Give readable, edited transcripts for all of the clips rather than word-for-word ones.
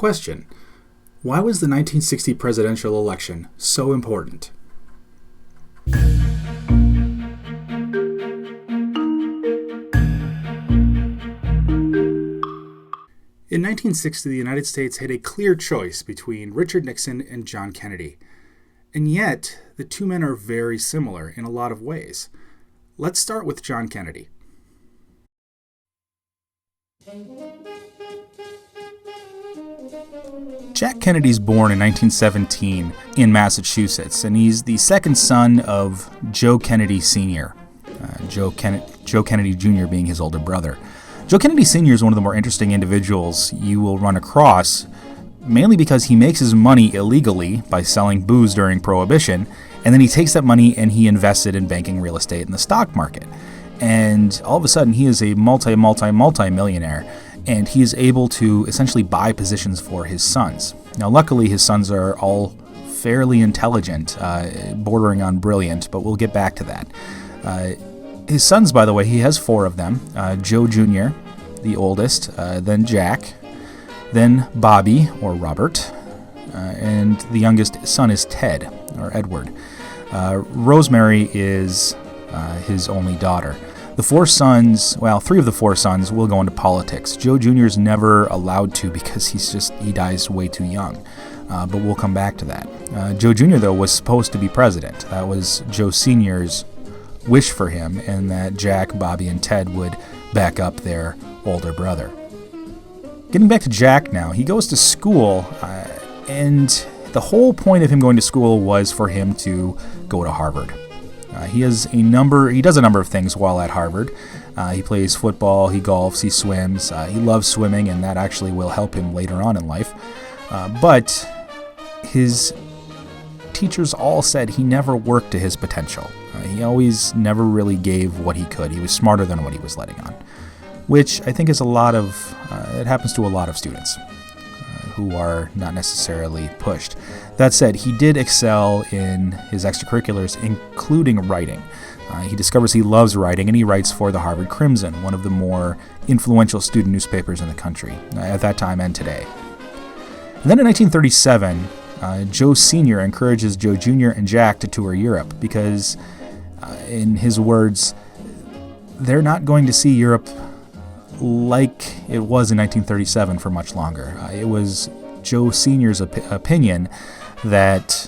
Question: why was the 1960 presidential election so important? In 1960, the United States had a clear choice between Richard Nixon and John Kennedy. And yet, the two men are very similar in a lot of ways. Let's start with John Kennedy. Jack Kennedy's born in 1917 in Massachusetts, and he's the second son of Joe Kennedy Sr., Joe Kennedy Jr. being his older brother. Joe Kennedy Sr. is one of the more interesting individuals you will run across, mainly because he makes his money illegally by selling booze during Prohibition, and then he takes that money and he invests it in banking, real estate, and the stock market. And all of a sudden, he is a multi-millionaire, and he is able to essentially buy positions for his sons. Now, luckily, his sons are all fairly intelligent, bordering on brilliant, but we'll get back to that. His sons, by the way, he has 4 of them. Joe Jr., the oldest, then Jack, then Bobby, or Robert, and the youngest son is Ted, or Edward. Rosemary is his only daughter. The 4 sons, 3 of the 4 sons will go into politics. Joe Jr. is never allowed to because he dies way too young. But we'll come back to that. Joe Jr., though, was supposed to be president. That was Joe Sr.'s wish for him, and that Jack, Bobby, and Ted would back up their older brother. Getting back to Jack now, he goes to school, and the whole point of him going to school was for him to go to Harvard. He does a number of things while at Harvard. He plays football, he golfs, he swims. He loves swimming, and that actually will help him later on in life. But his teachers all said he never worked to his potential. He always never really gave what he could. He was smarter than what he was letting on, which I think is it happens to a lot of students who are not necessarily pushed. That said, he did excel in his extracurriculars, including writing. He discovers he loves writing, and he writes for the Harvard Crimson, one of the more influential student newspapers in the country at that time and today. And then in 1937, Joe Sr. encourages Joe Jr. and Jack to tour Europe because, in his words, they're not going to see Europe like it was in 1937 for much longer. It was Joe Sr.'s opinion that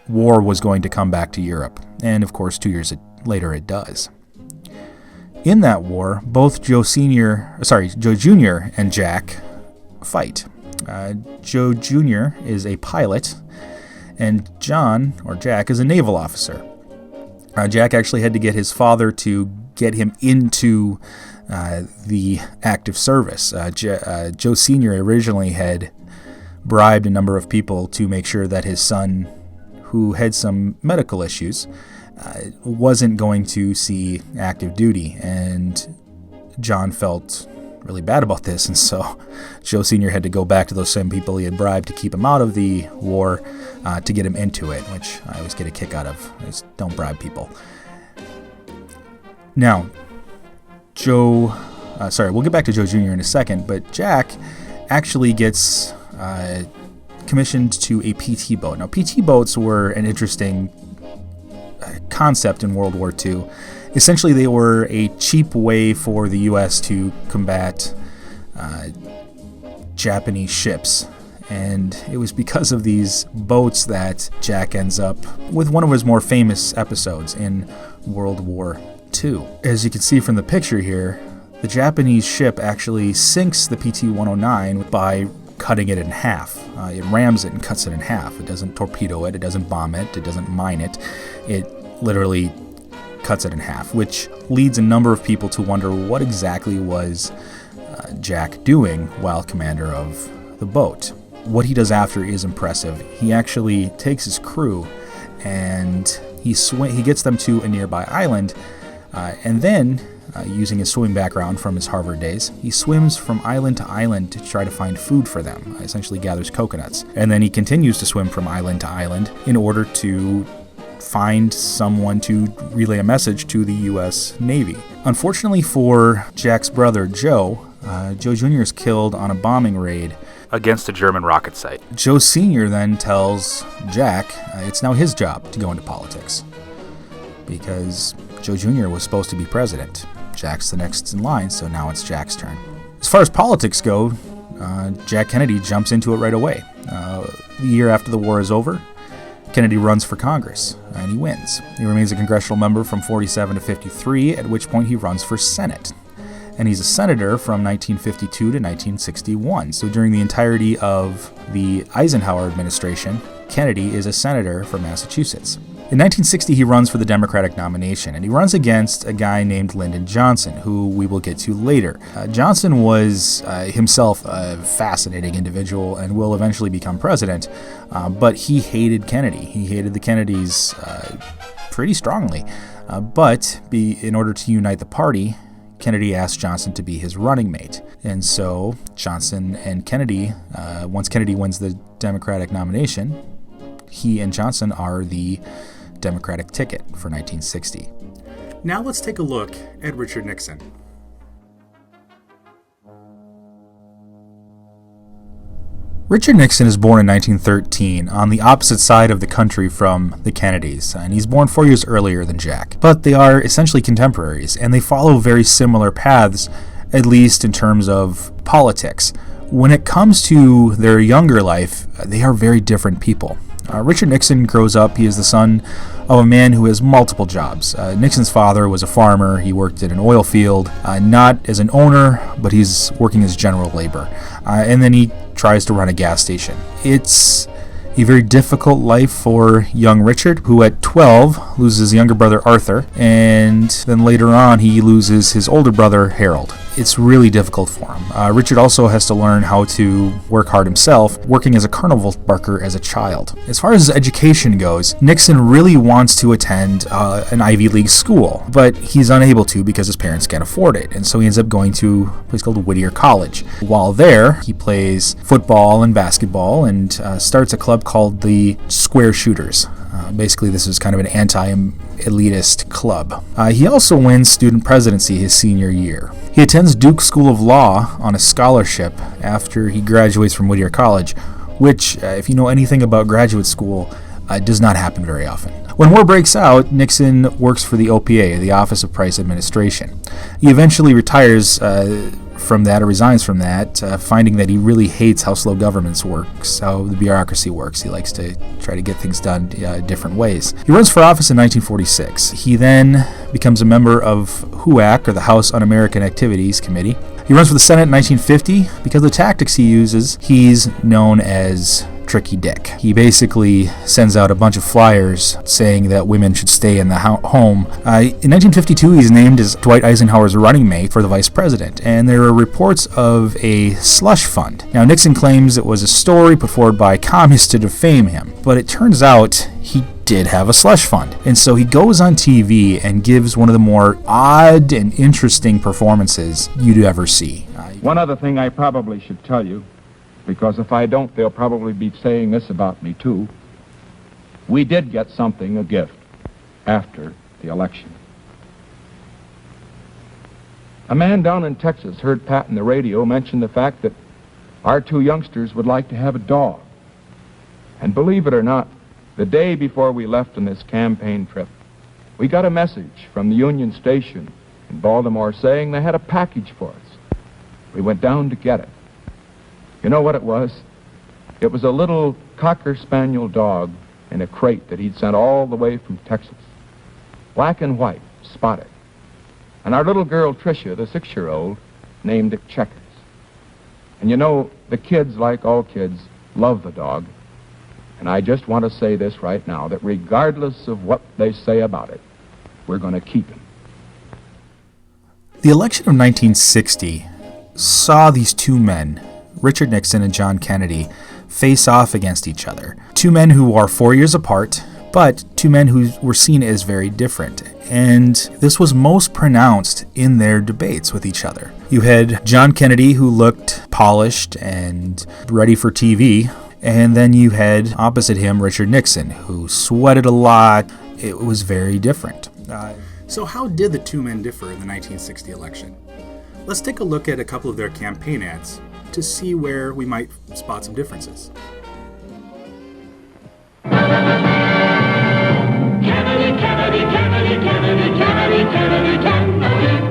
war was going to come back to Europe, and of course 2 years later it does. In that war, both Joe Jr. and Jack fight. Joe Jr. is a pilot, and Jack is a naval officer. Jack actually had to get his father to get him into the active service. Joe Sr. originally had bribed a number of people to make sure that his son, who had some medical issues, wasn't going to see active duty, and John felt really bad about this, and so Joe Sr. had to go back to those same people he had bribed to keep him out of the war to get him into it, which I always get a kick out of, is don't bribe people. Now, we'll get back to Joe Jr. in a second, but Jack actually gets commissioned to a PT boat. Now, PT boats were an interesting concept in World War II. Essentially, they were a cheap way for the U.S. to combat Japanese ships. And it was because of these boats that Jack ends up with one of his more famous episodes in World War II. As you can see from the picture here, the Japanese ship actually sinks the PT-109 by cutting it in half. It rams it and cuts it in half. It doesn't torpedo it, it doesn't bomb it, it doesn't mine it. It literally cuts it in half, which leads a number of people to wonder what exactly was Jack doing while commander of the boat. What he does after is impressive. He actually takes his crew and he gets them to a nearby island, and then, using his swimming background from his Harvard days, he swims from island to island to try to find food for them, essentially gathers coconuts. And then he continues to swim from island to island in order to find someone to relay a message to the U.S. Navy. Unfortunately for Jack's brother, Joe, Joe Jr. is killed on a bombing raid against a German rocket site. Joe Sr. then tells Jack it's now his job to go into politics because Joe Jr. was supposed to be president. Jack's the next in line, so now it's Jack's turn. As far as politics go, Jack Kennedy jumps into it right away. The year after the war is over, Kennedy runs for Congress, and he wins. He remains a congressional member from 47 to 53, at which point he runs for Senate. And he's a senator from 1952 to 1961. So during the entirety of the Eisenhower administration, Kennedy is a senator from Massachusetts. In 1960, he runs for the Democratic nomination, and he runs against a guy named Lyndon Johnson, who we will get to later. Johnson was himself a fascinating individual and will eventually become president, but he hated Kennedy. He hated the Kennedys pretty strongly. But in order to unite the party, Kennedy asked Johnson to be his running mate. And so Johnson and Kennedy, once Kennedy wins the Democratic nomination, he and Johnson are the Democratic ticket for 1960. Now let's take a look at Richard Nixon. Richard Nixon is born in 1913 on the opposite side of the country from the Kennedys, and he's born 4 years earlier than Jack. But they are essentially contemporaries, and they follow very similar paths, at least in terms of politics. When it comes to their younger life, they are very different people. Richard Nixon grows up. He is the son of a man who has multiple jobs. Nixon's father was a farmer. He worked in an oil field, not as an owner, but he's working as general labor. And then he tries to run a gas station. It's a very difficult life for young Richard, who at 12 loses his younger brother Arthur, and then later on he loses his older brother Harold. It's really difficult for him. Richard also has to learn how to work hard himself, working as a carnival barker as a child. As far as his education goes, Nixon really wants to attend an Ivy League school, but he's unable to because his parents can't afford it, and so he ends up going to a place called Whittier College. While there, he plays football and basketball and starts a club called the Square Shooters. Basically, this is kind of an anti-elitist club. He also wins student presidency his senior year. He attends Duke School of Law on a scholarship after he graduates from Whittier College, which, if you know anything about graduate school, does not happen very often. When war breaks out, Nixon works for the OPA, the Office of Price Administration. He eventually retires from that, or resigns from that, finding that he really hates how slow governments works, how the bureaucracy works. He likes to try to get things done different ways. He runs for office in 1946. He then becomes a member of HUAC, or the House Un-American Activities Committee. He runs for the Senate in 1950. Because of the tactics he uses, he's known as Tricky Dick. He basically sends out a bunch of flyers saying that women should stay in the home. In 1952, he's named as Dwight Eisenhower's running mate for the vice president, and there are reports of a slush fund. Now, Nixon claims it was a story put forward by communists to defame him, but it turns out he did have a slush fund. And so he goes on TV and gives one of the more odd and interesting performances you'd ever see. One other thing I probably should tell you, because if I don't, they'll probably be saying this about me too. We did get something, a gift, after the election. A man down in Texas heard Pat on the radio mention the fact that our two youngsters would like to have a dog. And believe it or not, the day before we left on this campaign trip, we got a message from the Union Station in Baltimore saying they had a package for us. We went down to get it. You know what it was? It was a little Cocker Spaniel dog in a crate that he'd sent all the way from Texas. Black and white, spotted. And our little girl, Tricia, the 6-year-old, named it Checkers. And you know, the kids, like all kids, love the dog. And I just want to say this right now, that regardless of what they say about it, we're going to keep him. The election of 1960 saw these two men, Richard Nixon and John Kennedy, face off against each other. Two men who are 4 years apart, but two men who were seen as very different. And this was most pronounced in their debates with each other. You had John Kennedy, who looked polished and ready for TV, and then you had opposite him Richard Nixon, who sweated a lot. It was very different. So how did the two men differ in the 1960 election? Let's take a look at a couple of their campaign ads to see where we might spot some differences. Kennedy, Kennedy, Kennedy, Kennedy, Kennedy, Kennedy, Kennedy,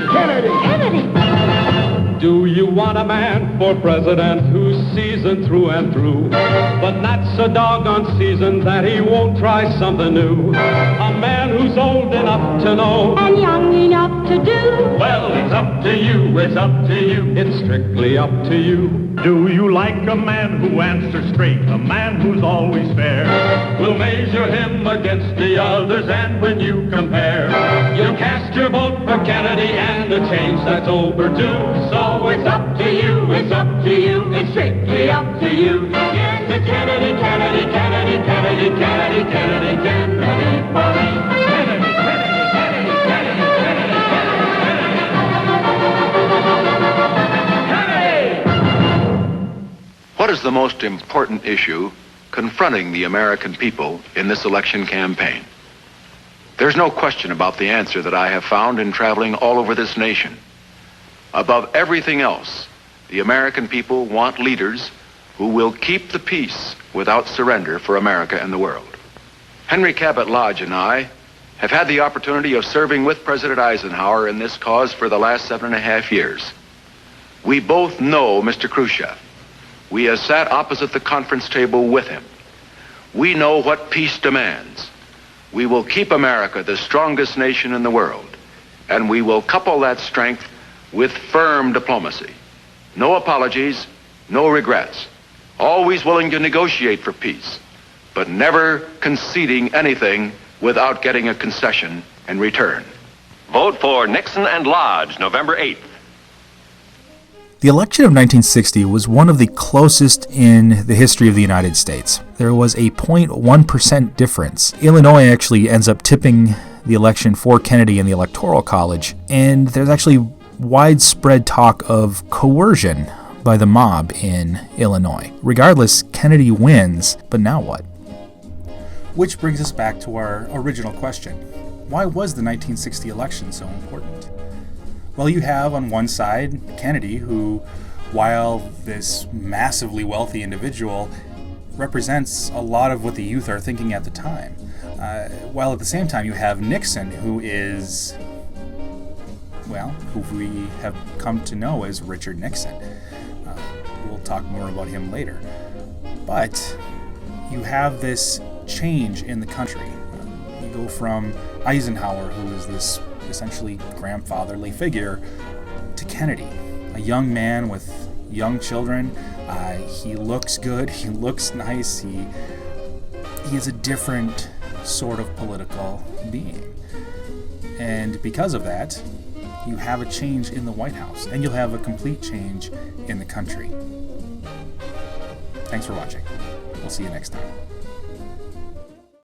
Kennedy, Kennedy, Kennedy. Do you want a man for president who's seasoned through and through, but not so doggone seasoned that he won't try something new? A man who's old enough to know And young enough to do. well, it's up to you, it's up to you, it's strictly up to you. Do you like a man who answers straight, a man who's always fair? We'll measure him against the others, and when you compare, you cast your vote for Kennedy and a change that's overdue. So it's up to you, it's up to you, it's strictly up to you. Yes, it's Kennedy, Kennedy, Kennedy, Kennedy, Kennedy, Kennedy, Kennedy for me. Kennedy, Kennedy, Kennedy, Kennedy, Kennedy, Kennedy, Kennedy. What is the most important issue confronting the American people in this election campaign? There's no question about the answer that I have found in traveling all over this nation. Above everything else, the American people want leaders who will keep the peace without surrender for America and the world. Henry Cabot Lodge and I have had the opportunity of serving with President Eisenhower in this cause for the last 7.5 years. We both know Mr. Khrushchev. We have sat opposite the conference table with him. We know what peace demands. We will keep America the strongest nation in the world, and we will couple that strength with firm diplomacy. No apologies, no regrets. Always willing to negotiate for peace, but never conceding anything without getting a concession in return. Vote for Nixon and Lodge, November 8th. The election of 1960 was one of the closest in the history of the United States. There was a 0.1% difference. Illinois actually ends up tipping the election for Kennedy in the Electoral College, and there's actually widespread talk of coercion by the mob in Illinois. Regardless, Kennedy wins, but now what? Which brings us back to our original question. Why was the 1960 election so important? Well, you have on one side Kennedy, who, while this massively wealthy individual, represents a lot of what the youth are thinking at the time. While at the same time you have Nixon, who is, well, who we have come to know as Richard Nixon. We'll talk more about him later. But you have this change in the country. You go from Eisenhower, who is this essentially grandfatherly figure, to Kennedy, a young man with young children. He looks good, he looks nice, he is a different sort of political being. And because of that, you have a change in the White House, and you'll have a complete change in the country. Thanks for watching. We'll see you next time.